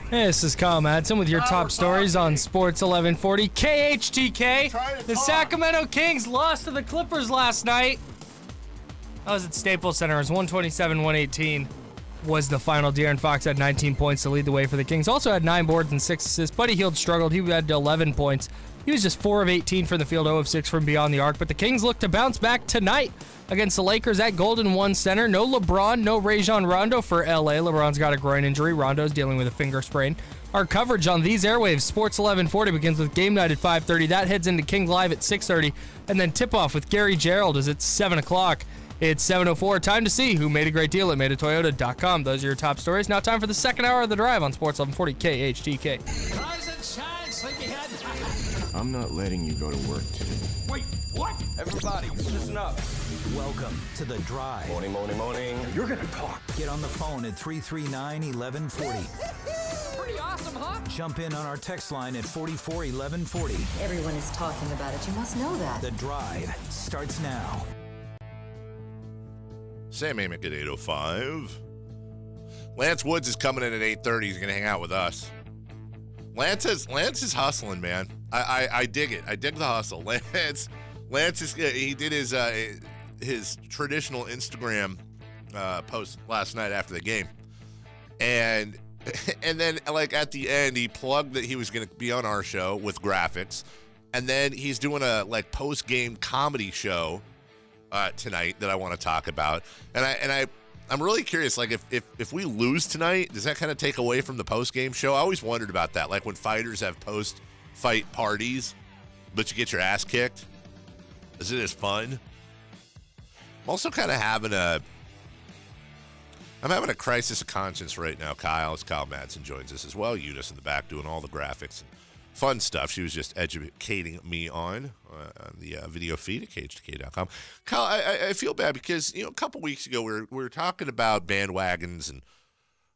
Hey, this is Kyle Madsen with your top stories on Sports 1140 KHTK. The Sacramento Kings lost to the Clippers last night. That was at Staples Center. It was 127-118 was the final. De'Aaron Fox had 19 points to lead the way for the Kings. Also had 9 boards and 6 assists. Buddy Hield struggled. He had 11 points. He was just 4 of 18 from the field, 0 of 6 from beyond the arc. But the Kings look to bounce back tonight against the Lakers at Golden One Center. No LeBron, no Rajon Rondo for LA. LeBron's got a groin injury. Rondo's dealing with a finger sprain. Our coverage on these airwaves, Sports 1140, begins with Game Night at 5:30. That heads into King Live at 6:30. And then tip-off with Gary Gerald is at 7 o'clock. It's 7:04. Time to see who made a great deal at MadeAToyota.com. Those are your top stories. Now time for the second hour of the drive on Sports 1140 KHTK. Rise and shine, sleepyhead. I'm not letting you go to work today. Wait, what? Everybody, listen up. Welcome to The Drive. Morning, morning, morning. You're gonna talk. Get on the phone at 339-1140. Pretty awesome, huh? Jump in on our text line at 441140. Everyone is talking about it. You must know that. The Drive starts now. Sam Amick at 8:05. Lance Woods is coming in at 8:30. He's going to hang out with us. Lance is hustling, man. I dig it. I dig the hustle. Lance is he did his traditional Instagram post last night after the game, and then like at the end he plugged that he was going to be on our show with graphics, and then he's doing a like post game comedy show tonight that I want to talk about, and I'm really curious, like if we lose tonight, does that kind of take away from the post game show? I always wondered about that, like when fighters have post fight parties, but you get your ass kicked. Is it as fun? I'm also kind of having a crisis of conscience right now, Kyle. As Kyle Madsen joins us as well. Eunice in the back doing all the graphics and fun stuff. She was just educating me on the video feed at KHTK.com. Kyle, I feel bad because, a couple weeks ago we were talking about bandwagons, and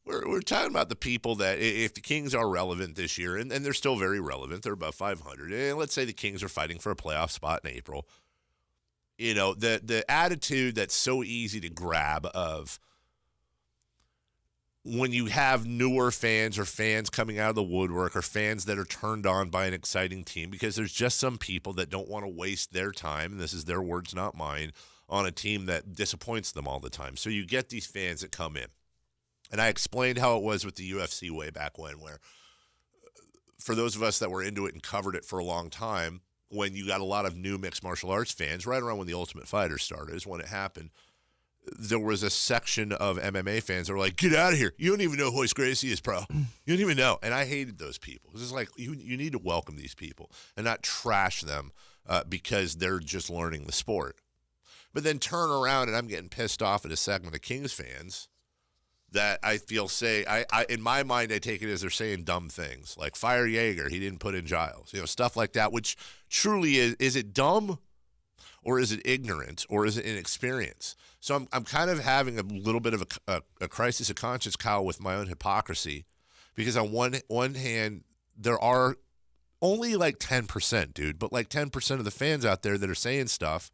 we're talking about the people that if the Kings are relevant this year, and they're still very relevant, they're above 500, and let's say the Kings are fighting for a playoff spot in April, the attitude that's so easy to grab of when you have newer fans or fans coming out of the woodwork or fans that are turned on by an exciting team, because there's just some people that don't want to waste their time, and this is their words, not mine, on a team that disappoints them all the time. So you get these fans that come in. And I explained how it was with the UFC way back when, where for those of us that were into it and covered it for a long time, when you got a lot of new mixed martial arts fans, right around when the Ultimate Fighter started is when it happened, there was a section of MMA fans that were like, get out of here. You don't even know who Royce Gracie is, bro. You don't even know. And I hated those people. It's like, you need to welcome these people and not trash them because they're just learning the sport. But then turn around, and I'm getting pissed off at a segment of Kings fans that I feel say, I in my mind, I take it as they're saying dumb things. Like, fire Yeager, he didn't put in Giles. Stuff like that, which truly is it dumb? Or is it ignorant? Or is it inexperience? So I'm kind of having a little bit of a crisis of conscience, Kyle, with my own hypocrisy. Because on one hand, there are only like 10%, dude, but like 10% of the fans out there that are saying stuff.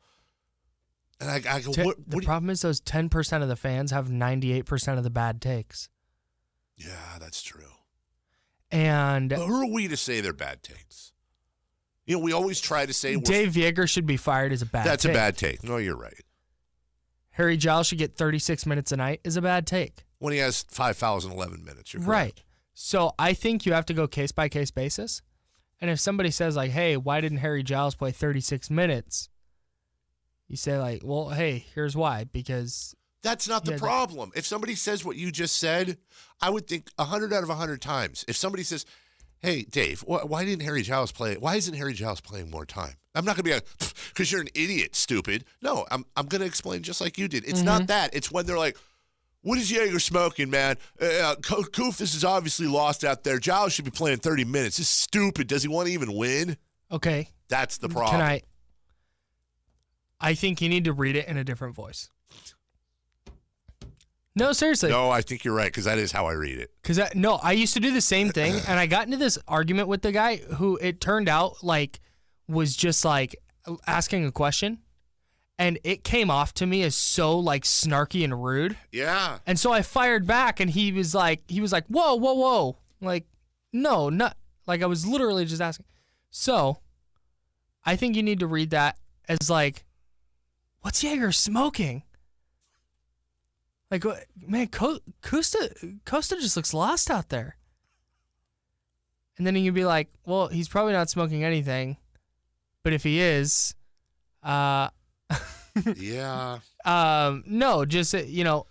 And I go, the problem is those 10% of the fans have 98% of the bad takes. Yeah, that's true. And but who are we to say they're bad takes? We always try to say Dave Yeager should be fired is a bad take. That's a bad take. No, you're right. Harry Giles should get 36 minutes a night is a bad take. When he has 5 fouls in 11 minutes, you're correct. Right. So I think you have to go case-by-case basis. And if somebody says, like, hey, why didn't Harry Giles play 36 minutes? You say, like, well, hey, here's why. Because that's not the problem. If somebody says what you just said, I would think 100 out of 100 times. If somebody says, hey, Dave, why didn't Harry Giles play? Why isn't Harry Giles playing more time? I'm not going to be like, because you're an idiot, stupid. No, I'm going to explain just like you did. It's not that. It's when they're like, what is Yeager smoking, man? Koufis is obviously lost out there. Giles should be playing 30 minutes. This is stupid. Does he want to even win? Okay. That's the problem. I think you need to read it in a different voice. No, seriously. No, I think you're right, because that is how I read it. I used to do the same thing, and I got into this argument with the guy who it turned out like was just like asking a question, and it came off to me as so like snarky and rude. Yeah. And so I fired back, and he was like, whoa. Like, no, not like I was literally just asking. So, I think you need to read that as like, what's Jaeger smoking? Like, man, Costa just looks lost out there. And then you can be like, well, he's probably not smoking anything, but if he is, Yeah. no, just you know.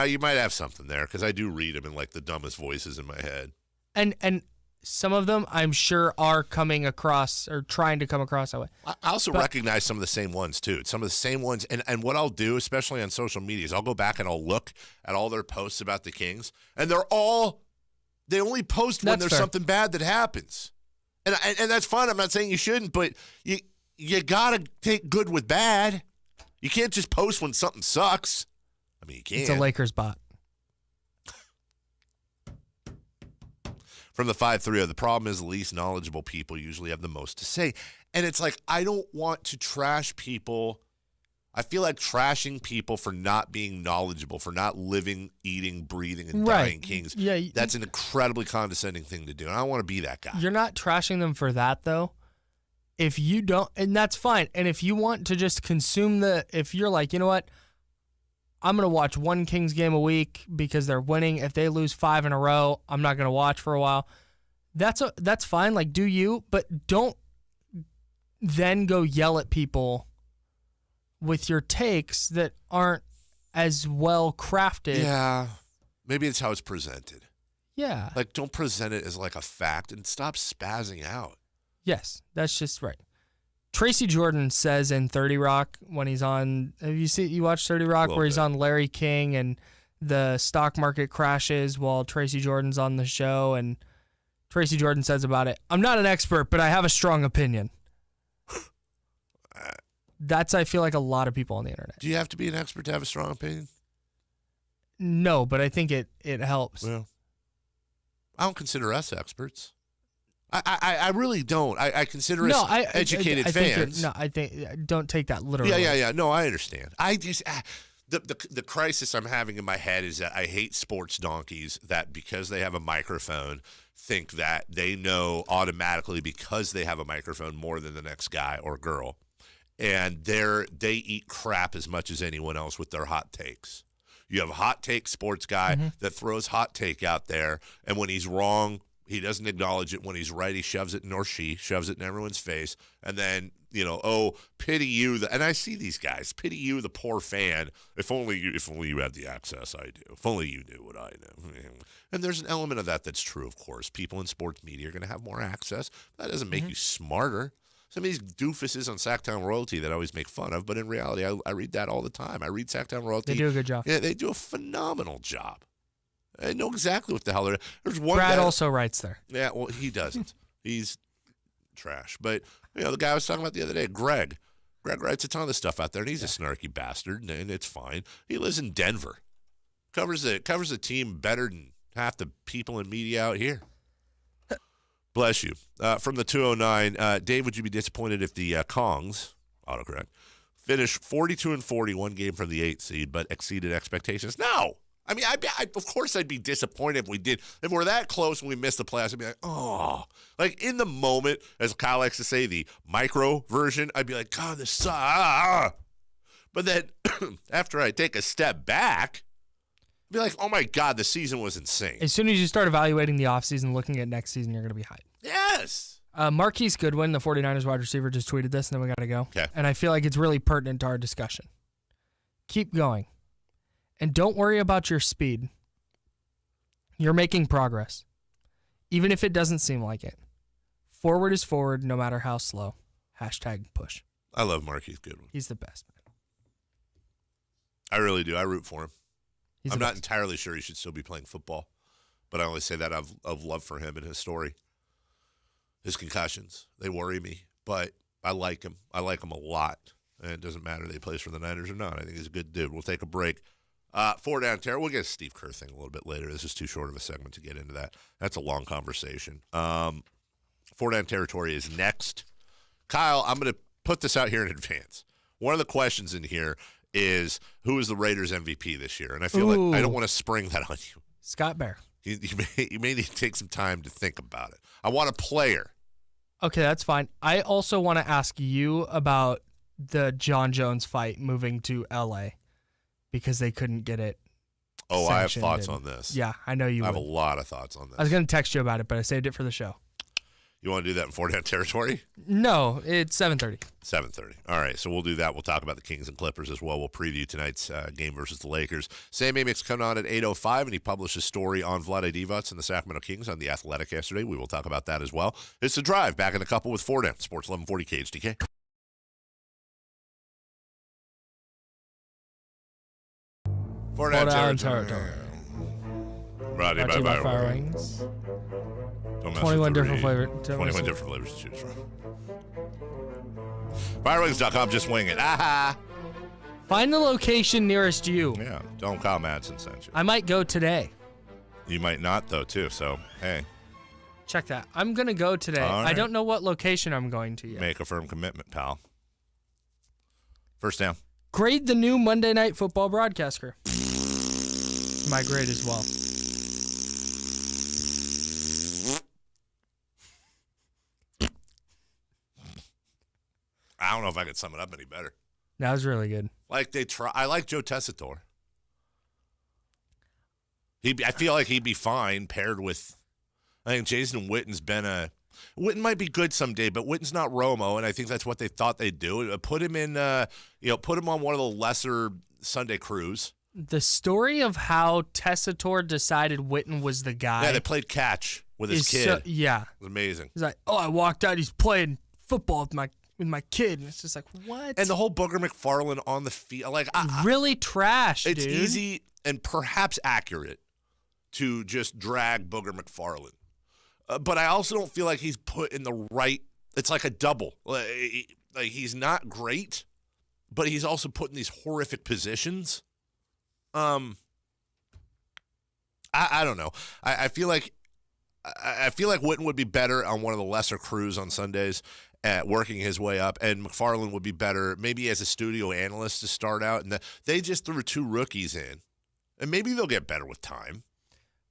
You might have something there because I do read them in like the dumbest voices in my head. And some of them I'm sure are coming across or trying to come across that way. I also recognize some of the same ones too. Some of the same ones. And what I'll do, especially on social media, is I'll go back and I'll look at all their posts about the Kings, and they only post when there's something bad that happens. And that's fine. I'm not saying you shouldn't, but you gotta take good with bad. You can't just post when something sucks. I mean, you can't. It's a Lakers bot. From the 5-3, the problem is the least knowledgeable people usually have the most to say. And it's like, I don't want to trash people. I feel like trashing people for not being knowledgeable, for not living, eating, breathing, and dying Kings. Yeah, that's an incredibly condescending thing to do. And I don't want to be that guy. You're not trashing them for that, though. If you don't, and that's fine. And if you want to just consume if you're like, you know what, I'm going to watch one Kings game a week because they're winning. If they lose 5 in a row, I'm not going to watch for a while. That's fine. Like, do you, but don't then go yell at people with your takes that aren't as well crafted. Yeah. Maybe it's how it's presented. Yeah. Like, don't present it as like a fact and stop spazzing out. Yes, that's just right. Tracy Jordan says in 30 Rock when he's on, you watched 30 Rock where he's on Larry King and the stock market crashes while Tracy Jordan's on the show, and Tracy Jordan says about it, I'm not an expert, but I have a strong opinion. That's, I feel like, a lot of people on the internet. Do you have to be an expert to have a strong opinion? No, but I think it helps. Well, I don't consider us experts. I really don't. I consider us educated fans. I think don't take that literally. Yeah. No, I understand. I just the crisis I'm having in my head is that I hate sports donkeys that because they have a microphone think that they know automatically because they have a microphone more than the next guy or girl, and they eat crap as much as anyone else with their hot takes. You have a hot take sports guy that throws hot take out there, and when he's wrong, he doesn't acknowledge it. When he's right, he shoves it in, or she shoves it in everyone's face. And then, oh, pity you. And I see these guys. Pity you, the poor fan. If only you had the access I do. If only you knew what I know. And there's an element of that that's true, of course. People in sports media are going to have more access. That doesn't make you smarter. Some of these doofuses on Sacktown Royalty that I always make fun of. But in reality, I read that all the time. I read Sacktown Royalty. They do a good job. Yeah, they do a phenomenal job. I know exactly what the hell they're. There's one. Brad guy, also writes there. Yeah, well, he doesn't. He's trash. But the guy I was talking about the other day, Greg. Greg writes a ton of stuff out there, and he's a snarky bastard, and it's fine. He lives in Denver. Covers the team better than half the people in media out here. Bless you. From the 209, Dave, would you be disappointed if the Kongs, autocorrect, finished 42-40, one game from the 8th seed, but exceeded expectations? No. I mean, of course I'd be disappointed if we did. If we're that close and we missed the playoffs, I'd be like, oh. Like, in the moment, as Kyle likes to say, the micro version, I'd be like, God, this sucks. But then, after I take a step back, I'd be like, oh, my God, the season was insane. As soon as you start evaluating the offseason, looking at next season, you're going to be hyped. Yes. Marquise Goodwin, the 49ers wide receiver, just tweeted this, and then we got to go. Okay. And I feel like it's really pertinent to our discussion. Keep going. And don't worry about your speed. You're making progress, even if it doesn't seem like it. Forward is forward, no matter how slow. #push. I love Marquise Goodwin. He's the best, man. I really do. I root for him. He's I'm the not best. entirely sure he should still be playing football, but I only say that of love for him and his story. His concussions, they worry me, but I like him. I like him a lot, and it doesn't matter if he plays for the Niners or not. I think he's a good dude. We'll take a break. 4 down terror. We'll get a Steve Kerr thing a little bit later. This is too short of a segment to get into that. That's a long conversation. 4 down territory is next. Kyle, I'm going to put this out here in advance. One of the questions in here is, who is the Raiders MVP this year? And I feel like I don't want to spring that on you. Scott Bear. You may need to take some time to think about it. I want a player. Okay, that's fine. I also want to ask you about the Jon Jones fight moving to L.A. because they couldn't get it. Oh, I have sanctioned thoughts and- on this. Yeah, I know you I have a would. lot of thoughts on this. I was going to text you about it, but I saved it for the show. You want to do that in 4-down territory? No, it's 7:30. 7:30. All right, so we'll do that. We'll talk about the Kings and Clippers as well. We'll preview tonight's game versus the Lakers. Sam Amick's coming on at 8:05, and he published a story on Vlade Divac and the Sacramento Kings on The Athletic yesterday. We will talk about that as well. It's The Drive, back in a couple with 4-down. Sports 1140 KHTK. Four-down territory. Brought to you Brought to you by by Fire Wings. Don't mess 21 with the different read. flavors. 21 different flavors to choose from. Firewings.com, just wing it. Aha! Find the location nearest you. Yeah, don't call Madsen sent you. I might go today. You might not, though, too, so, hey, Check that. I'm going to go today. All right. I don't know what location I'm going to yet. make a firm commitment, pal. First down. Grade the new Monday Night Football broadcaster. My grade as well. I don't know if I could sum it up any better. That was really good. Like they try. I like Joe Tessitore. I feel like he'd be fine paired with. I think Jason Witten's been a. Witten might be good someday, but Witten's not Romo, and I think that's what they thought they'd do. Put him in. Put him on one of the lesser Sunday crews. The story of how Tessitore decided Witten was the guy. Yeah, they played catch with his is kid. so- yeah. It was amazing. He's like, oh, I walked out. He's playing football with my kid. And it's just like, what? And the whole Booger McFarland on the field, like really trash, it's dude. easy and perhaps accurate to just drag Booger McFarland. But I also don't feel like he's put in the right. It's like a double. Like he's not great, but he's also put in these horrific positions. I don't know. I feel like Witten would be better on one of the lesser crews on Sundays at working his way up, and McFarland would be better maybe as a studio analyst to start out. And they just threw two rookies in, and maybe they'll get better with time.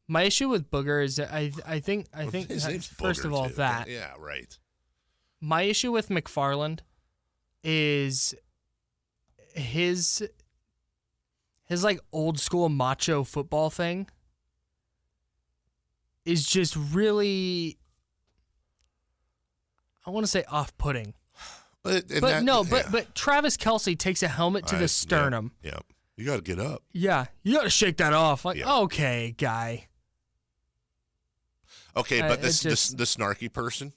My issue with Booger is that I think His name's first Booger, of all too. that Yeah, right. my issue with McFarland is his like old school macho football thing is just really, I want to say off-putting. But Travis Kelce takes a helmet to the sternum. Yeah. You got to get up. Yeah, you got to shake that off. Like, Yeah. okay, guy. Okay, but it's just- the snarky person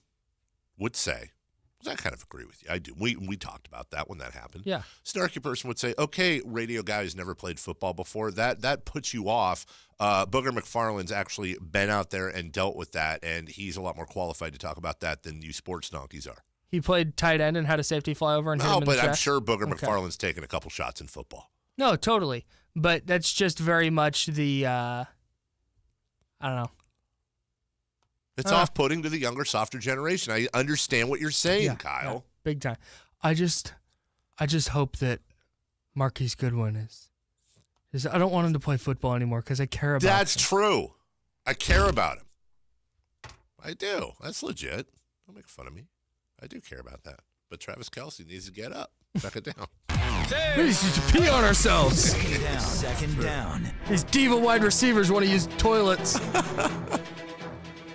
would say, I kind of agree with you. I do. We talked about that when that happened. Yeah. Snarky person would say, okay, radio guy who's never played football before, that puts you off. Booger McFarland's actually been out there and dealt with that, and he's a lot more qualified to talk about that than you sports donkeys are. He played tight end and had a safety fly over and hit him No, in the but I'm chest. sure Booger Okay. McFarland's taken a couple shots in football. No, totally. But that's just very much the, I don't know. It's off-putting to the younger, softer generation. I understand what you're saying, Yeah, Kyle. yeah, big time. I just hope that Marquise Goodwin is I don't want him to play football anymore because I care about That's him. true. I care about him. I do. That's legit. Don't make fun of me. I do care about that. But Travis Kelce needs to get up. Back it down. We need to pee on ourselves. Second down. These diva wide receivers want to use toilets.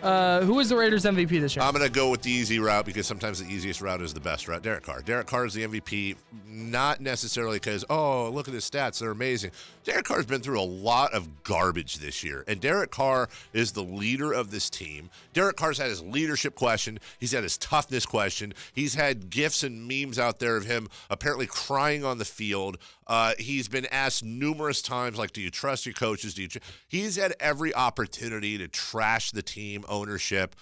Who is the Raiders MVP this year? I'm going to go with the easy route because sometimes the easiest route is the best route. Derek Carr. Derek Carr is the MVP, not necessarily because, oh, look at his stats. They're amazing. Derek Carr's been through a lot of garbage this year, and Derek Carr is the leader of this team. Derek Carr's had his leadership question. He's had his toughness question. He's had gifs and memes out there of him apparently crying on the field. He's been asked numerous times, like, do you trust your coaches? He's had every opportunity to trash the team, ownership,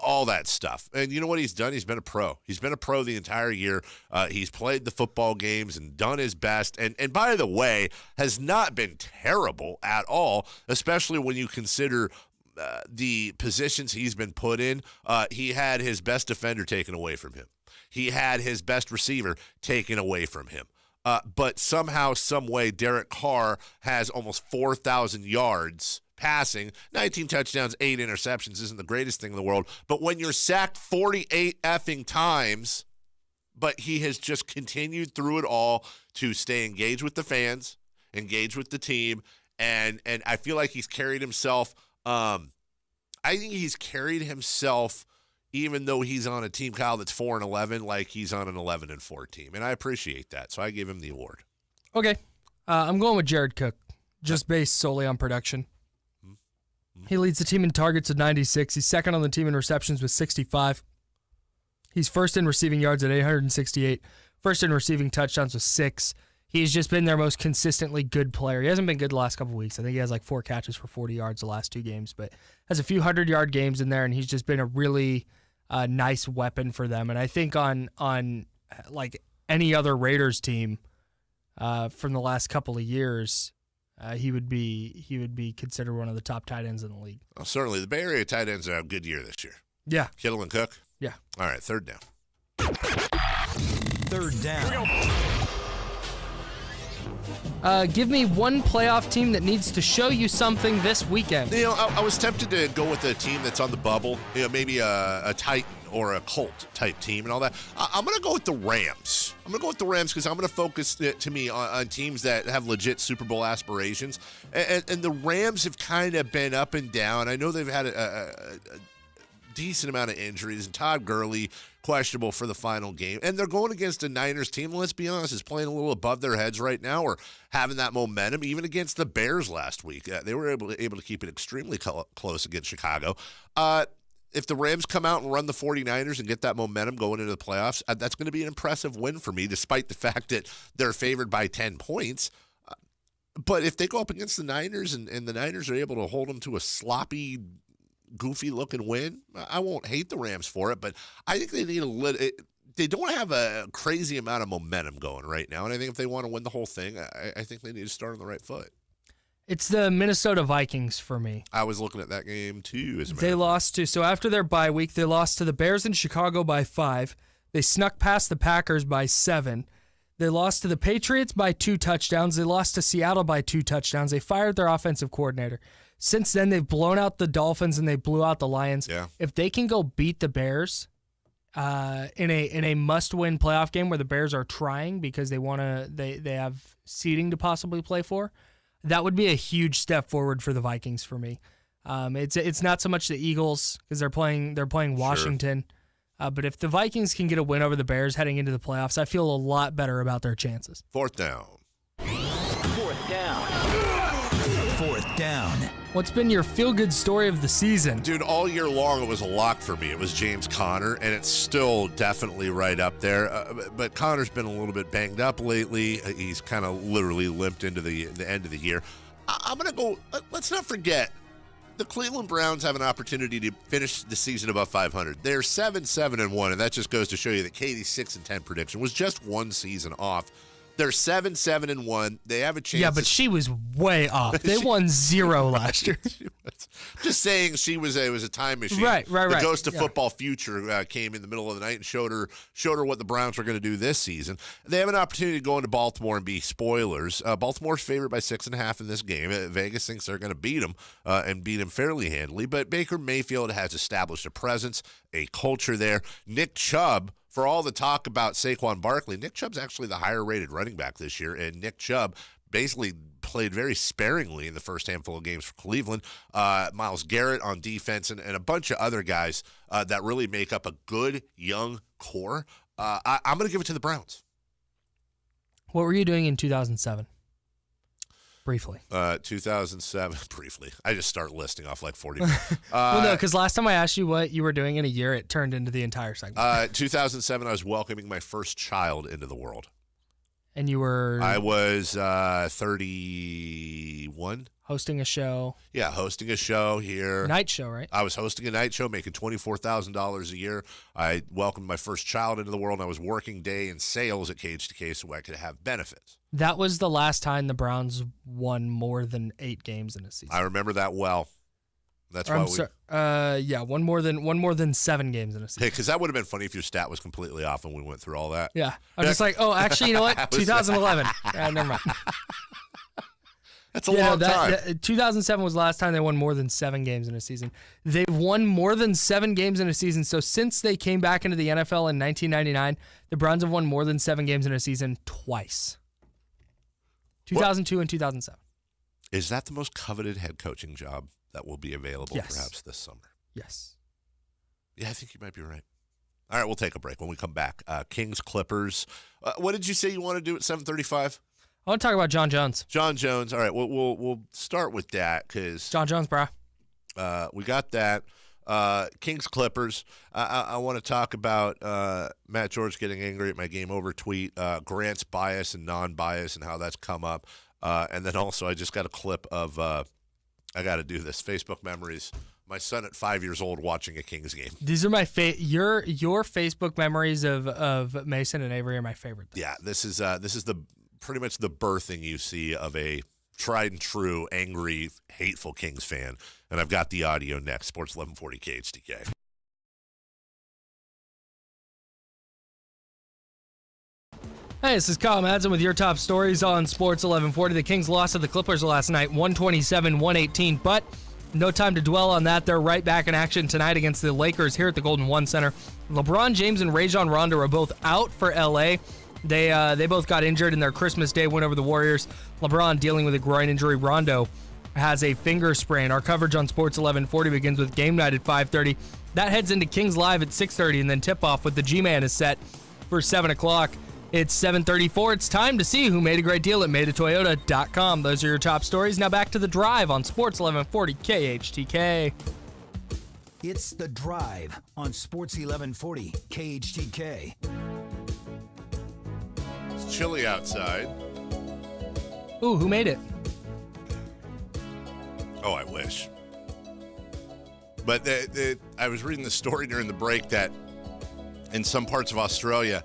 all that stuff. And you know what he's done? He's been a pro. He's been a pro the entire year. He's played the football games and done his best. And by the way, has not been terrible at all, especially when you consider the positions he's been put in. He had his best defender taken away from him. He had his best receiver taken away from him. But somehow, some way, Derek Carr has almost 4,000 yards passing. 19 touchdowns, 8 interceptions isn't the greatest thing in the world. But when you're sacked 48 effing times, but he has just continued through it all to stay engaged with the fans, engaged with the team, and I feel like he's carried himself. I think he's carried himself, even though he's on a team, Kyle, that's 4-11, like he's on an 11-4 team, and I appreciate that. So I give him the award. Okay. I'm going with Jared Cook, just based solely on production. He leads the team in targets with 96. He's second on the team in receptions with 65. He's first in receiving yards at 868. First in receiving touchdowns with 6. He's just been their most consistently good player. He hasn't been good the last couple of weeks. I think he has like 4 catches for 40 yards the last 2 games, but has a few 100-yard games in there, and he's just been a really nice weapon for them. And I think on like any other Raiders team from the last couple of years, he would be considered one of the top tight ends in the league. Well, certainly, the Bay Area tight ends have a good year this year. Yeah. Kittle and Cook? Yeah. All right, third down. Third down. Give me one playoff team that needs to show you something this weekend. You know, I was tempted to go with a team that's on the bubble, maybe a Titan or a Colt type team and all that. I'm going to go with the Rams. I'm going to go with the Rams because I'm going to focus, to me, on teams that have legit Super Bowl aspirations. And the Rams have kind of been up and down. I know they've had a decent amount of injuries, and Todd Gurley questionable for the final game. And they're going against a Niners team, let's be honest, is playing a little above their heads right now, or having that momentum, even against the Bears last week. They were able to keep it extremely close against Chicago. If the Rams come out and run the 49ers and get that momentum going into the playoffs, that's going to be an impressive win for me, despite the fact that they're favored by 10 points. But if they go up against the Niners and the Niners are able to hold them to a sloppy, goofy-looking win, I won't hate the Rams for it, but I think they need they don't have a crazy amount of momentum going right now, and I think if they want to win the whole thing, I think they need to start on the right foot. It's the Minnesota Vikings for me. I was looking at that game, too. They lost to, so after their bye week, they lost to the Bears in Chicago by 5. They snuck past the Packers by 7. They lost to the Patriots by 2 touchdowns. They lost to Seattle by 2 touchdowns. They fired their offensive coordinator. Since then, they've blown out the Dolphins and they blew out the Lions. Yeah. If they can go beat the Bears in a must-win playoff game where the Bears are trying because they have seeding to possibly play for, that would be a huge step forward for the Vikings for me. It's not so much the Eagles because they're playing Washington, but if the Vikings can get a win over the Bears heading into the playoffs, I feel a lot better about their chances. Fourth down. Fourth down. What's been your feel-good story of the season? Dude, all year long it was a lock for me. It was James Conner, and it's still definitely right up there. But Conner's been a little bit banged up lately. He's kind of literally limped into the end of the year. I'm going to go, let's not forget, the Cleveland Browns have an opportunity to finish the season above 500. They're 7-7-1, and that just goes to show you that Katie's 6-10 prediction was just one season off. They're 7-7-1. They have a chance. Yeah, but she was way off. They won 0 last year. Just saying, it was a time machine. Right. The Ghost of Football Future came in the middle of the night and showed her what the Browns were going to do this season. They have an opportunity to go into Baltimore and be spoilers. Baltimore's favored by 6.5 in this game. Vegas thinks they're going to beat them and beat them fairly handily. But Baker Mayfield has established a presence, a culture there. Nick Chubb, for all the talk about Saquon Barkley, Nick Chubb's actually the higher-rated running back this year, and Nick Chubb basically played very sparingly in the first handful of games for Cleveland. Myles Garrett on defense and a bunch of other guys that really make up a good young core. I'm going to give it to the Browns. What were you doing in 2007? Briefly. 2007, briefly. I just start listing off like 40 minutes. Well, no, because last time I asked you what you were doing in a year, it turned into the entire segment. 2007, I was welcoming my first child into the world. And you were? I was 31. Hosting a show. Yeah, hosting a show here. Night show, right? I was hosting a night show, making $24,000 a year. I welcomed my first child into the world, and I was working day in sales at Cage to Case so I could have benefits. That was the last time the Browns won more than 8 games in a season. I remember that well. That's why one more than 7 games in a season. Hey, because that would have been funny if your stat was completely off and we went through all that. Yeah, I'm just like, oh, actually, you know what? 2011. Never mind. That's a long time. 2007 was the last time they won more than 7 games in a season. They've won more than 7 games in a season. So since they came back into the NFL in 1999, the Browns have won more than 7 games in a season twice. 2002 and 2007. Is that the most coveted head coaching job that will be available perhaps this summer? Yes. Yeah, I think you might be right. All right, we'll take a break. When we come back, Kings, Clippers. What did you say you want to do at 7:35? I want to talk about Jon Jones. Jon Jones. All right, we'll start with that because Jon Jones, bro. We got that. Kings, Clippers. I want to talk about Matt George getting angry at my game over tweet, Grant's bias and non-bias and how that's come up. And then also I just got a clip of I got to do this, Facebook memories. My son at 5 years old watching a Kings game. These are my your Facebook memories of Mason and Avery are my favorite things. Yeah, this is the pretty much the birthing you see of a tried and true, angry, hateful Kings fan. And I've got the audio next. Sports 1140 KHTK. Hey, this is Kyle Madsen with your top stories on Sports 1140. The Kings lost to the Clippers last night, 127-118, but no time to dwell on that. They're right back in action tonight against the Lakers here at the Golden One Center. LeBron James and Rajon Rondo are both out for L.A. They both got injured in their Christmas Day win over the Warriors. LeBron dealing with a groin injury. Rondo has a finger sprain. Our coverage on Sports 1140 begins with game night at 5:30. That heads into Kings Live at 6:30, and then tip-off with the G-Man is set for 7 o'clock. It's 7:34. It's time to see who made a great deal at MadeAToyota.com. Those are your top stories. Now back to The Drive on Sports 1140 KHTK. It's The Drive on Sports 1140 KHTK. It's chilly outside. Ooh, who made it? Oh, I wish. But I was reading the story during the break that in some parts of Australia,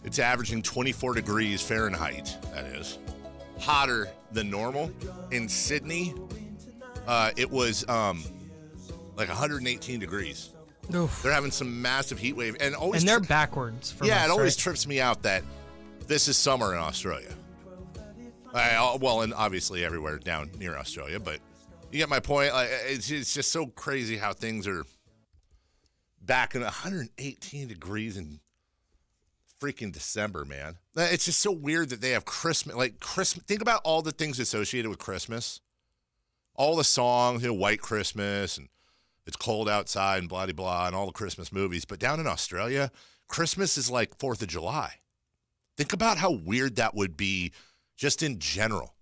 it's averaging 24 degrees Fahrenheit, that is. Hotter than normal. In Sydney, it was like 118 degrees. Oof. They're having some massive heat wave. And they're backwards. For it us, always right? trips me out that this is summer in Australia. Well, and obviously everywhere down near Australia, but you get my point. It's just so crazy how things are back in 118 degrees in freaking December, man. It's just so weird that they have Christmas. Think about all the things associated with Christmas. All the songs, White Christmas, and it's cold outside, and blah, blah, blah, and all the Christmas movies. But down in Australia, Christmas is like 4th of July. Think about how weird that would be just in general.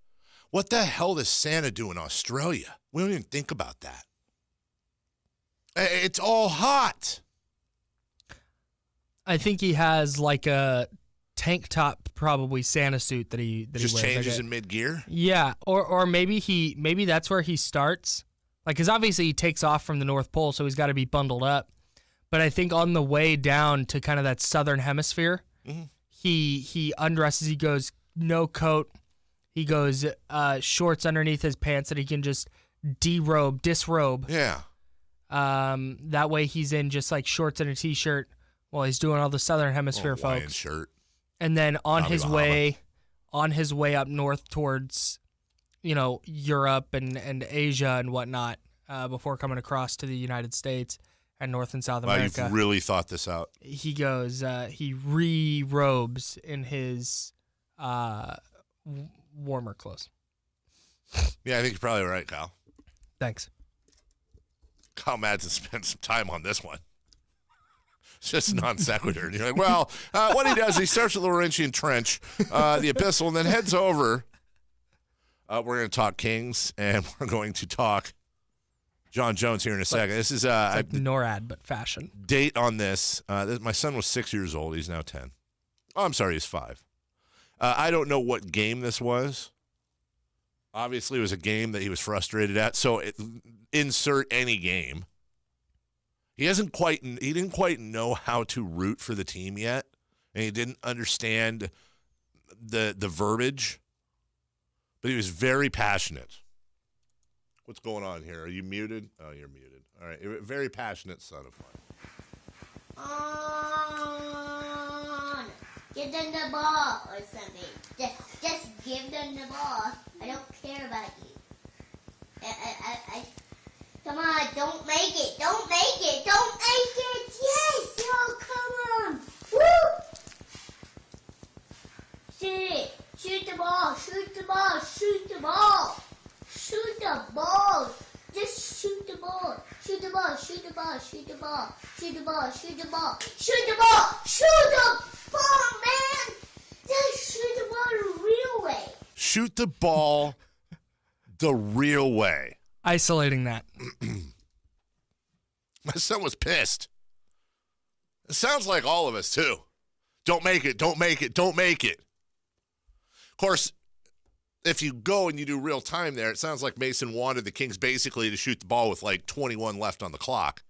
What the hell does Santa do in Australia? We don't even think about that. It's all hot. I think he has like a tank top, probably Santa suit that he just wears. Changes in mid-gear? Yeah, or maybe that's where he starts. Like, because obviously he takes off from the North Pole, so he's got to be bundled up. But I think on the way down to kind of that southern hemisphere, he undresses. He goes no coat. He goes shorts underneath his pants that he can just disrobe. Yeah. That way he's in just like shorts and a t-shirt while he's doing all the southern hemisphere folks. Shirt. And then on Tommy his Bahama. way up north towards, Europe and Asia and whatnot, before coming across to the United States and North and South America. You've really thought this out. He goes, he re-robes in his warmer clothes. Yeah, I think you're probably right, Kyle. Thanks. Kyle Madsen spent some time on this one. It's just non sequitur. And you're like, well, what he does, he starts with the Laurentian Trench, the Abyssal, and then heads over. We're going to talk Kings, and we're going to talk Jon Jones here in a second. This is like NORAD, but fashion. Date on this. My son was 6 years old. He's now 10. Oh, I'm sorry, he's 5. I don't know what game this was. Obviously, it was a game that he was frustrated at. So insert any game. He didn't quite know how to root for the team yet, and he didn't understand the verbiage. But he was very passionate. What's going on here? Are you muted? Oh, you're muted. All right. You're a very passionate son of mine. Give them the ball or something. Just give them the ball. I don't care about you. Come on, don't make it. Don't make it. Don't make it. Yes, oh, come on. Woo! Shoot it. Shoot the ball. Shoot the ball. Shoot the ball. Shoot the ball. Just shoot the ball. Shoot the ball. Shoot the ball. Shoot the ball. Shoot the ball. Shoot the ball. Shoot the ball. Shoot the ball, man. Just shoot the ball the real way. Shoot the ball the real way. Isolating that. My son was pissed. It sounds like all of us, too. Don't make it. Don't make it. Don't make it. Of course, if you go and you do real time there, it sounds like Mason wanted the Kings basically to shoot the ball with like 21 left on the clock.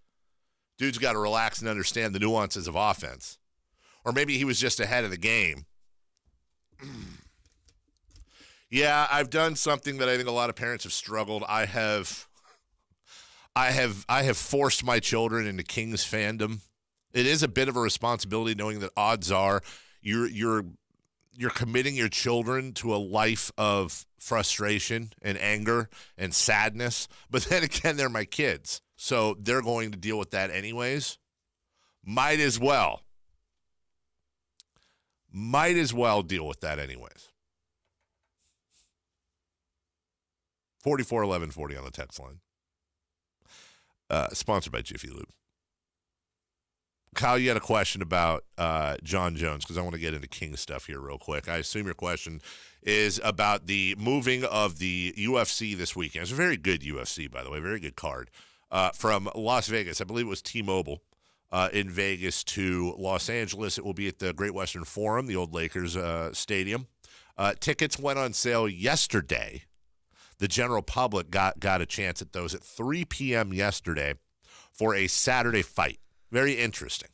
Dude's got to relax and understand the nuances of offense. Or maybe he was just ahead of the game. Yeah, I've done something that I think a lot of parents have struggled. I have forced my children into Kings fandom. It is a bit of a responsibility knowing that odds are you're committing your children to a life of frustration and anger and sadness. But then again, they're my kids, so they're going to deal with that anyways. Might as well deal with that anyways. 441140 on the text line. Sponsored by Jiffy Lube. Kyle, you had a question about Jon Jones, because I want to get into King stuff here real quick. I assume your question is about the moving of the UFC this weekend. It's a very good UFC, by the way, very good card. From Las Vegas, I believe it was T-Mobile, in Vegas to Los Angeles. It will be at the Great Western Forum, the old Lakers stadium. Tickets went on sale yesterday. The general public got a chance at those at 3 p.m. yesterday for a Saturday fight. Very interesting.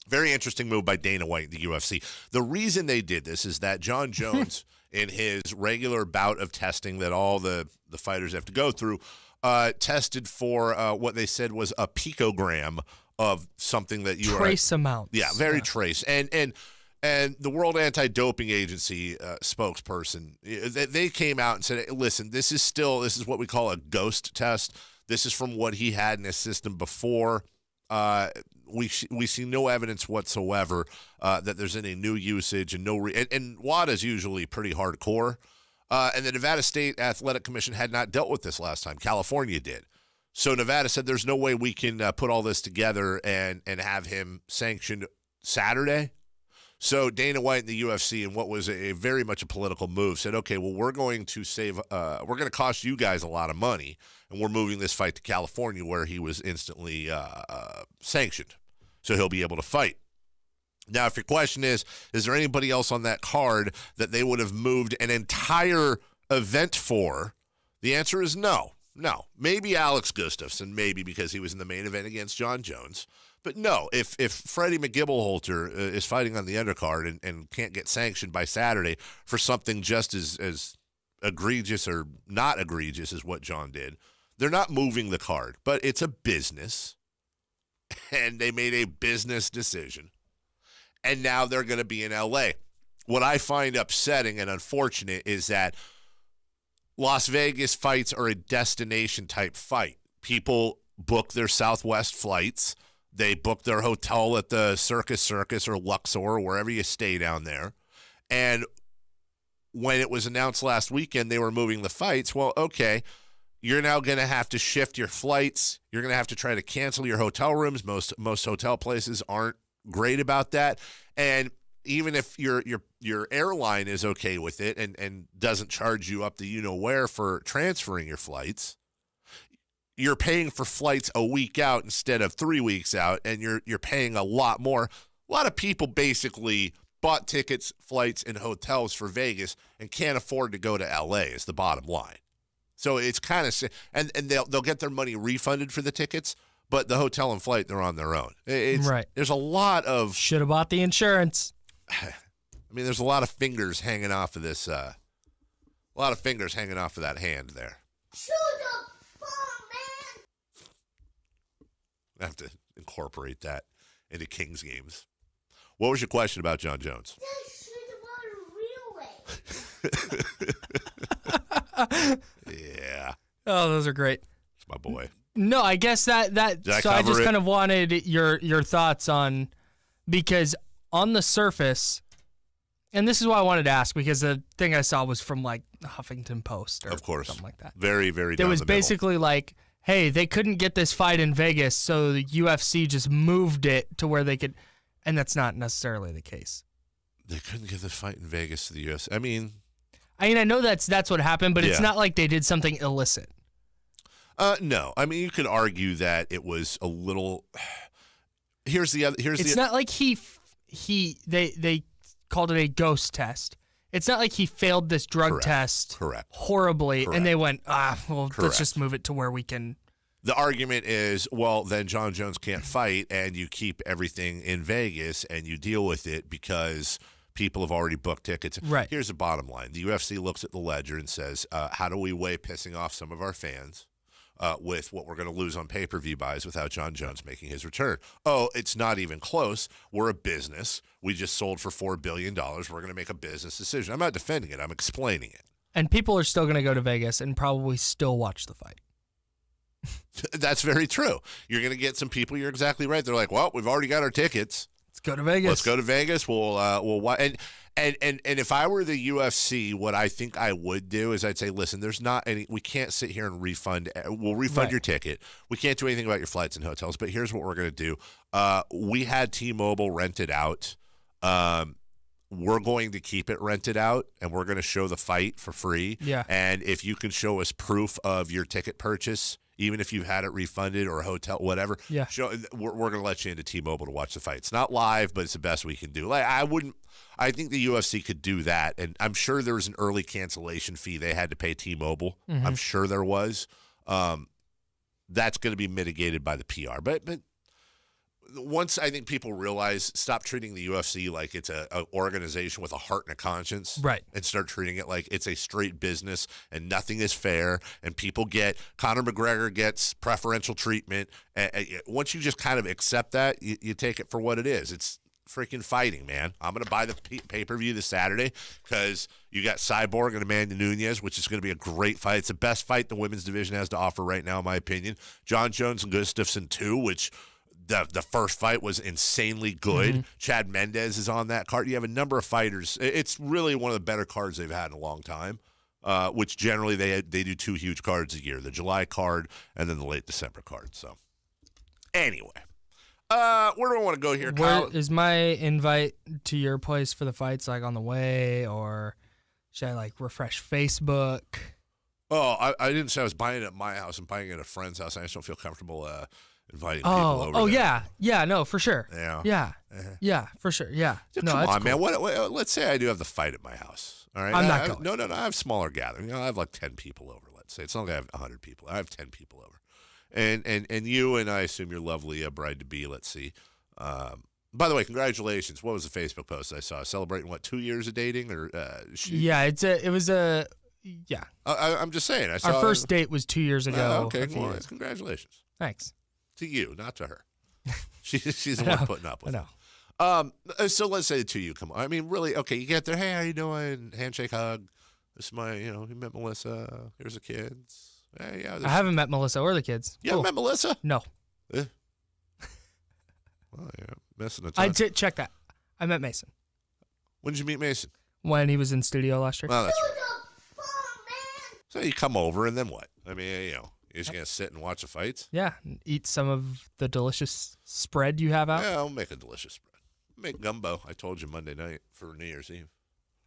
Very interesting move by Dana White and the UFC. The reason they did this is that Jon Jones, in his regular bout of testing that all the fighters have to go through, tested for what they said was a picogram of something that you Trace amounts. Yeah, very trace. And the World Anti-Doping Agency spokesperson, they came out and said, hey, listen, this is what we call a ghost test. This is from what he had in his system before. We see no evidence whatsoever that there's any new usage and and WADA's usually pretty hardcore. And the Nevada State Athletic Commission had not dealt with this last time. California did. So Nevada said there's no way we can put all this together and have him sanctioned Saturday. So Dana White and the UFC, in what was a very much a political move, said, okay, well, we're going to cost you guys a lot of money, and we're moving this fight to California where he was instantly sanctioned. So he'll be able to fight. Now, if your question is there anybody else on that card that they would have moved an entire event for? The answer is no. No. Maybe Alex Gustafsson, maybe because he was in the main event against Jon Jones. But no, if Freddie McGibbleholter is fighting on the undercard and can't get sanctioned by Saturday for something just as egregious or not egregious as what Jon did, they're not moving the card. But it's a business, and they made a business decision, and now they're going to be in L.A. What I find upsetting and unfortunate is that Las Vegas fights are a destination-type fight. People book their Southwest flights. They book their hotel at the Circus or Luxor or wherever you stay down there. And when it was announced last weekend they were moving the fights, well, okay, you're now going to have to shift your flights. You're going to have to try to cancel your hotel rooms. Most hotel places aren't great about that. And even if your airline is okay with it and doesn't charge you up the you-know-where for transferring your flights, you're paying for flights a week out instead of 3 weeks out, and you're paying a lot more. A lot of people basically bought tickets, flights, and hotels for Vegas and can't afford to go to L.A. is the bottom line. So it's kind of – and they'll get their money refunded for the tickets, but the hotel and flight, they're on their own. Right. There's a lot of – should have bought the insurance. I mean, there's a lot of fingers hanging off of this a lot of fingers hanging off of that hand there. I have to incorporate that into Kings games. What was your question about Jon Jones? Just shoot the ball real way. Yeah, Oh, those are great. it's my boy. No, I guess that Did I so I cover just it? kind of wanted your thoughts on, because on the surface, and this is why I wanted to ask, because the thing I saw was from like the Huffington Post or Of course, something like that. Very, very. It down was the middle. basically like, hey, they couldn't get this fight in Vegas, so the UFC just moved it to where they could, and that's not necessarily the case. They couldn't get the fight in Vegas to the U.S. I mean, I know that's what happened, but it's Yeah. not like they did something illicit. no. I mean, you could argue that it was a little. Here's the other. It's not like they called it a ghost test. It's not like he failed this drug Correct. test Correct. horribly, Correct. and they went, well, Correct. let's just move it to where we can. The argument is, well, then Jon Jones can't fight, and you keep everything in Vegas, and you deal with it because people have already booked tickets. Right. Here's the bottom line. The UFC looks at the ledger and says, how do we weigh pissing off some of our fans with what we're going to lose on pay-per-view buys without Jon Jones making his return? Oh, it's not even close. We're a business. We just sold for $4 billion. We're going to make a business decision. I'm not defending it. I'm explaining it. And people are still going to go to Vegas and probably still watch the fight. That's very true. You're going to get some people. You're exactly right. They're like, well, we've already got our tickets. Let's go to Vegas. Let's go to Vegas. We'll watch. And if I were the UFC, what I think I would do is I'd say, listen, there's not any. We can't sit here and refund. We'll refund Right. your ticket. We can't do anything about your flights and hotels. But here's what we're going to do. We had T-Mobile rented out. We're going to keep it rented out, and we're going to show the fight for free. Yeah. And if you can show us proof of your ticket purchase, even if you've had it refunded or a hotel, whatever, Yeah. we're going to let you into T-Mobile to watch the fight. It's not live, but it's the best we can do. Like I think the UFC could do that, and I'm sure there was an early cancellation fee they had to pay T-Mobile. Mm-hmm. I'm sure there was. That's going to be mitigated by the PR, but once I think people realize, stop treating the UFC like it's a organization with a heart and a conscience, Right. and start treating it like it's a straight business and nothing is fair, and people get Conor McGregor gets preferential treatment. Once you just kind of accept that, you take it for what it is. It's freaking fighting, man. I'm going to buy the pay-per-view this Saturday because you got Cyborg and Amanda Nunes, which is going to be a great fight. It's the best fight the women's division has to offer right now, in my opinion. Jon Jones and Gustafsson, too, which the first fight was insanely good. Mm-hmm. Chad Mendez is on that card. You have a number of fighters. It's really one of the better cards they've had in a long time, which generally they do 2 huge cards a year, the July card and then the late December card. So anyway, where do I want to go here, Kyle? Where is my invite to your place for the fights, like on the way, or should I like refresh Facebook? Oh, I didn't say I was buying it at my house. I'm buying it at a friend's house. I just don't feel comfortable inviting people over Oh, there. yeah, no, for sure. Yeah. Yeah, for sure. Yeah. Come No, that's on, man. cool. What, let's say I do have the fight at my house. All right, I'm not going. No. I have smaller gatherings. I have like 10 people over. Let's say it's not like I have 100 people. I have 10 people over, and you and I assume your lovely bride to be. Let's see. By the way, congratulations. What was the Facebook post I saw? Celebrating 2 years of dating, or Yeah, it was a yeah. I'm just saying. I saw Our first date was 2 years ago. okay, a few well, years. congratulations Thanks. to you, not to her. She's the I one know, putting up I with know. it. So let's say to you, come on. I mean, really, okay, you get there. Hey, how you doing? Handshake, hug. This is my, you met Melissa. Here's the kids. Hey, yeah. I haven't met Melissa or the kids. You haven't met Melissa? No. Eh. Well, you're missing a ton. I did check that. I met Mason When did you meet Mason? when he was in studio last year. Well, that's Shoot right. the ball, man. So you come over, and then what? I mean, you're just going to sit and watch the fights? Yeah, eat some of the delicious spread you have out. Yeah, I'll make a delicious spread. Make gumbo. I told you Monday night for New Year's Eve.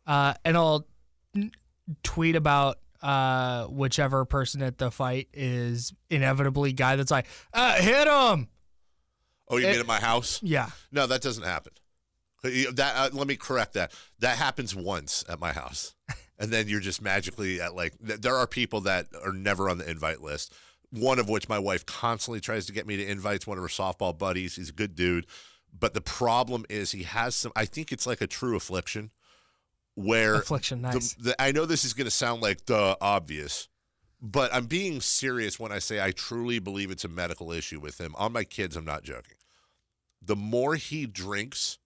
And I'll tweet about whichever person at the fight is inevitably guy that's like, hit him. Oh, you mean at my house? Yeah. No, that doesn't happen. That let me correct that. That happens once at my house, and then you're just magically at there are people that are never on the invite list. One of which my wife constantly tries to get me to invite. One of her softball buddies. He's a good dude, but the problem is he has some. I think it's like a true affliction, where Affliction, nice. I know this is going to sound like the obvious, but I'm being serious when I say I truly believe it's a medical issue with him. On my kids, I'm not joking. The more he drinks,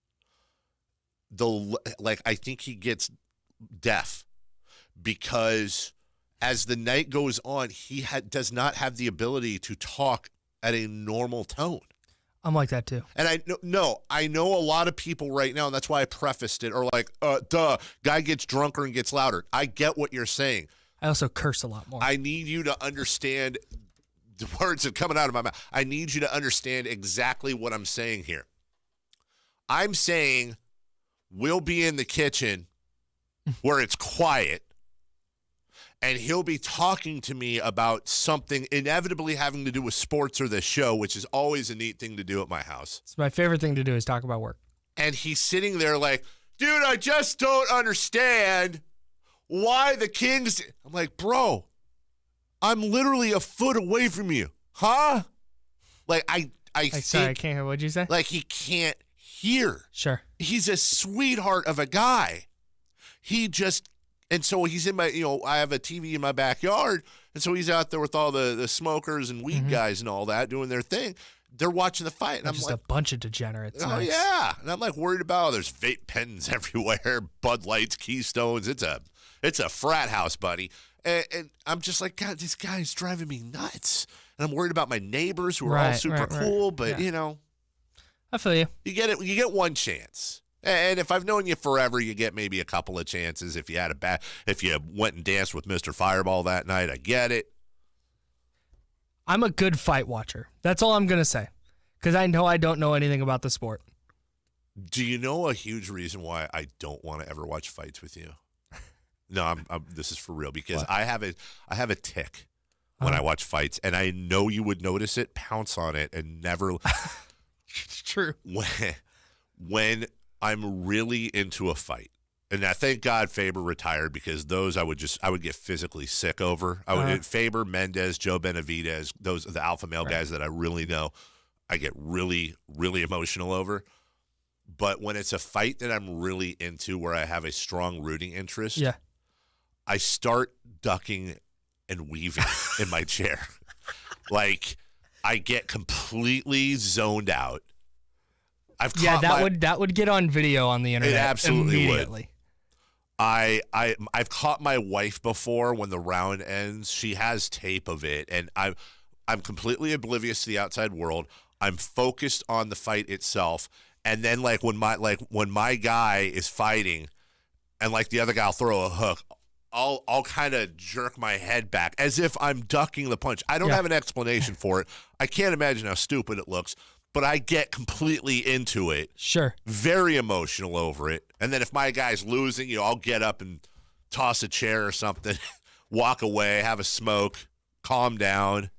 I think he gets deaf because as the night goes on, he does not have the ability to talk at a normal tone. I'm like that too. And I know a lot of people right now, and that's why I prefaced it, are like, guy gets drunker and gets louder. I get what you're saying. I also curse a lot more. I need you to understand the words that are coming out of my mouth. I need you to understand exactly what I'm saying here. I'm saying we'll be in the kitchen where it's quiet, and he'll be talking to me about something inevitably having to do with sports or the show, which is always a neat thing to do at my house. It's my favorite thing to do is talk about work. And he's sitting there like, dude, I just don't understand why the Kings. I'm like, bro, I'm literally a foot away from you. Huh? Like, I think. Sorry, I can't hear. What'd you say? Like, he can't hear. Sure. He's a sweetheart of a guy. And so he's in my, I have a TV in my backyard. And so he's out there with all the smokers and weed guys and all that doing their thing. They're watching the fight. And I'm just like, a bunch of degenerates. oh, Nice. yeah. And I'm like worried about, there's vape pens everywhere, Bud Lights, Keystones. It's a frat house, buddy. And I'm just like, God, this guy's driving me nuts. And I'm worried about my neighbors who are all super cool. But, I feel you. you get one chance. And if I've known you forever, you get maybe a couple of chances. If you went and danced with Mr. Fireball that night, I get it. I'm a good fight watcher. That's all I'm going to say. Because I know I don't know anything about the sport. Do you know a huge reason why I don't want to ever watch fights with you? No, this is for real. Because I have a tick when I watch fights. And I know you would notice it, pounce on it, and never. It's true. When I'm really into a fight, and I thank God Faber retired because those I would get physically sick over. Faber, Mendez, Joe Benavidez, those are the alpha male guys that I really know. I get really, really emotional over. But when it's a fight that I'm really into where I have a strong rooting interest, I start ducking and weaving in my chair. Like, I get completely zoned out. That would get on video on the internet. It absolutely immediately. Would. I've caught my wife before when the round ends. She has tape of it, and I'm completely oblivious to the outside world. I'm focused on the fight itself, and then when my guy is fighting, and the other guy will throw a hook, I'll kind of jerk my head back as if I'm ducking the punch. I don't have an explanation for it. I can't imagine how stupid it looks. But I get completely into it. Sure. Very emotional over it. And then if my guy's losing, I'll get up and toss a chair or something, walk away, have a smoke, calm down.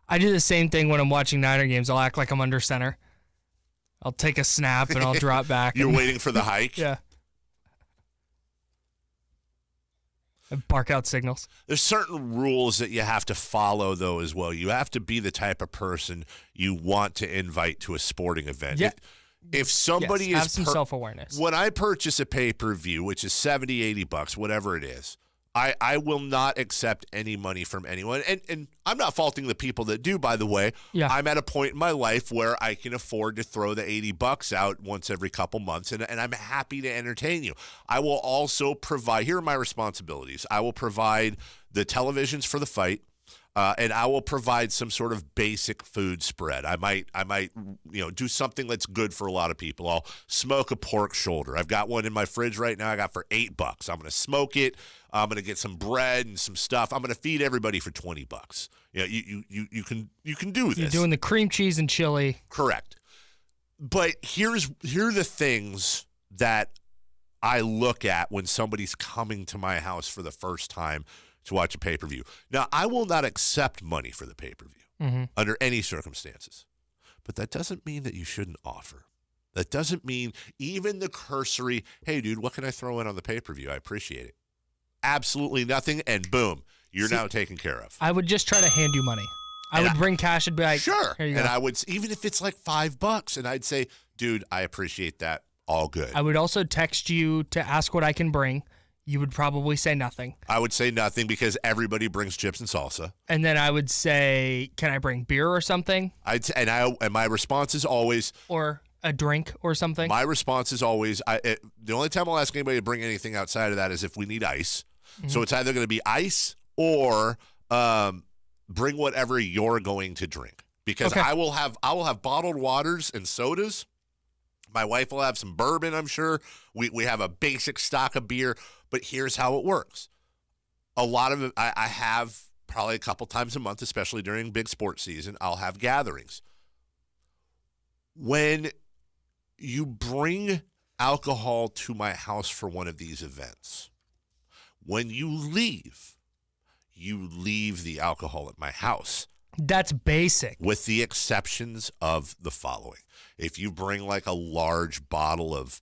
I do the same thing when I'm watching Niner games. I'll act like I'm under center. I'll take a snap and I'll drop back. You're waiting for the hike? Yeah. And bark out signals. There's certain rules that you have to follow, though, as well. You have to be the type of person you want to invite to a sporting event. Yeah. If somebody have some self-awareness. When I purchase a pay-per-view, which is $70, $80, whatever it is, I will not accept any money from anyone. And I'm not faulting the people that do, by the way. Yeah. I'm at a point in my life where I can afford to throw the $80 out once every couple months, and I'm happy to entertain you. I will also provide, here are my responsibilities. I will provide the televisions for the fight. And I will provide some sort of basic food spread. I might, do something that's good for a lot of people. I'll smoke a pork shoulder. I've got one in my fridge right now. I got for $8. I'm going to smoke it. I'm going to get some bread and some stuff. I'm going to feed everybody for $20. You can do this. You're doing the cream cheese and chili. Correct. But here are the things that I look at when somebody's coming to my house for the first time to watch a pay-per-view. Now, I will not accept money for the pay-per-view under any circumstances. But that doesn't mean that you shouldn't offer. That doesn't mean even the cursory, hey, dude, what can I throw in on the pay-per-view? I appreciate it. Absolutely nothing, and boom, you're now taken care of. I would just try to hand you money. I would bring cash and be like, sure. Here you go. And I would, even if it's like $5, and I'd say, dude, I appreciate that. All good. I would also text you to ask what I can bring. You would probably say nothing. I would say nothing because everybody brings chips and salsa. And then I would say, can I bring beer or something? And my response is always, or a drink or something? My response is always, the only time I'll ask anybody to bring anything outside of that is if we need ice. Mm-hmm. So it's either going to be ice or bring whatever you're going to drink. Because Okay. I will have bottled waters and sodas. My wife will have some bourbon, I'm sure. We have a basic stock of beer. But here's how it works. A lot of it, I have probably a couple times a month, especially during big sports season, I'll have gatherings. When you bring alcohol to my house for one of these events, when you leave the alcohol at my house. That's basic. With the exceptions of the following. If you bring like a large bottle of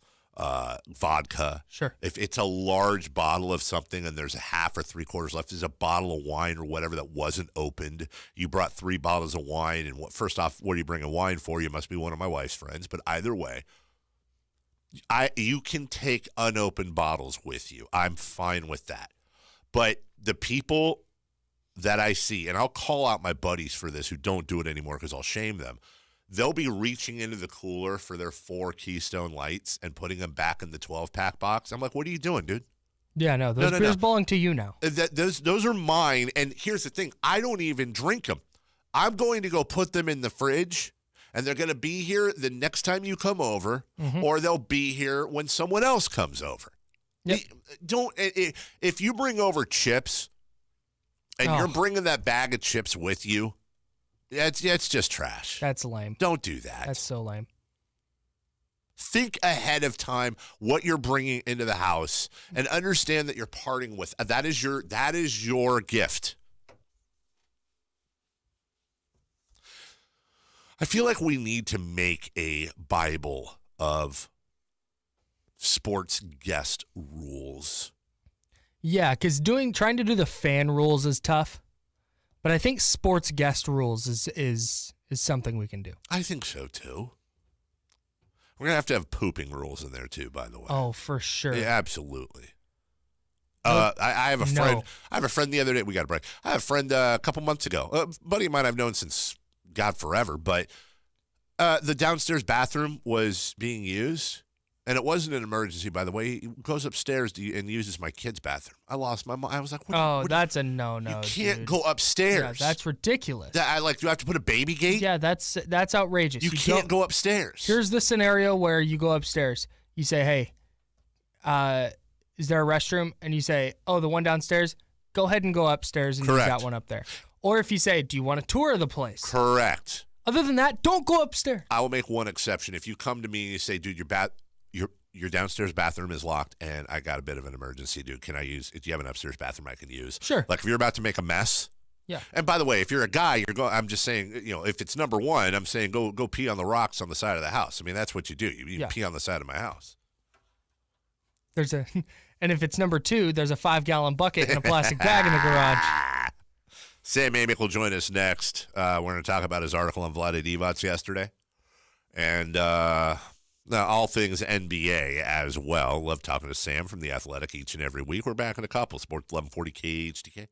vodka, Sure. if it's a large bottle of something and there's a half or 3/4 left, there's a bottle of wine or whatever that wasn't opened. You brought 3 bottles of wine, and first off, what are you bringing wine for? You must be one of my wife's friends. But either way, you can take unopened bottles with you. I'm fine with that. But the people that I see, and I'll call out my buddies for this who don't do it anymore because I'll shame them. They'll be reaching into the cooler for their 4 Keystone Lights and putting them back in the 12-pack box. I'm like, what are you doing, dude? Yeah, no, those beers belong to you now. Those are mine. And here's the thing. I don't even drink them. I'm going to go put them in the fridge, and they're going to be here the next time you come over, or they'll be here when someone else comes over. Yep. If you bring over chips and you're bringing that bag of chips with you, it's just trash. That's lame. Don't do that. That's so lame. Think ahead of time what you're bringing into the house and understand that you're parting with. That is your gift. I feel like we need to make a Bible of sports guest rules. Yeah, because trying to do the fan rules is tough, but I think sports guest rules is something we can do. I think so too. We're gonna have to have pooping rules in there too, by the way. Oh, for sure. Yeah, absolutely. I have a friend. No. I have a friend the other day. We got a break. I have a friend a couple months ago. A buddy of mine I've known since God forever, but the downstairs bathroom was being used. And it wasn't an emergency, by the way. He goes upstairs and uses my kid's bathroom. I lost my mind. I was like, what? That's a no-no, You can't dude. go upstairs. Yeah, that's ridiculous. do you have to put a baby gate? Yeah, that's outrageous. You can't go upstairs. Here's the scenario where you go upstairs. You say, hey, is there a restroom? And you say, oh, the one downstairs? Go ahead and go upstairs and use Correct. that one up there. Or if you say, do you want a tour of the place? Correct. Other than that, don't go upstairs. I will make one exception. If you come to me and you say, dude, your downstairs bathroom is locked and I got a bit of an emergency, dude. Do you have an upstairs bathroom I can use? Sure. Like if you're about to make a mess. Yeah. And by the way, if you're a guy, I'm just saying, if it's number 1, I'm saying go pee on the rocks on the side of the house. I mean, that's what you do. You pee on the side of my house. And if it's number 2, there's a 5-gallon bucket and a plastic bag in the garage. Sam Amick will join us next. We're going to talk about his article on Vlade Divac yesterday. And all things NBA as well. Love talking to Sam from The Athletic each and every week. We're back in a couple. Sports 1140 KHTK.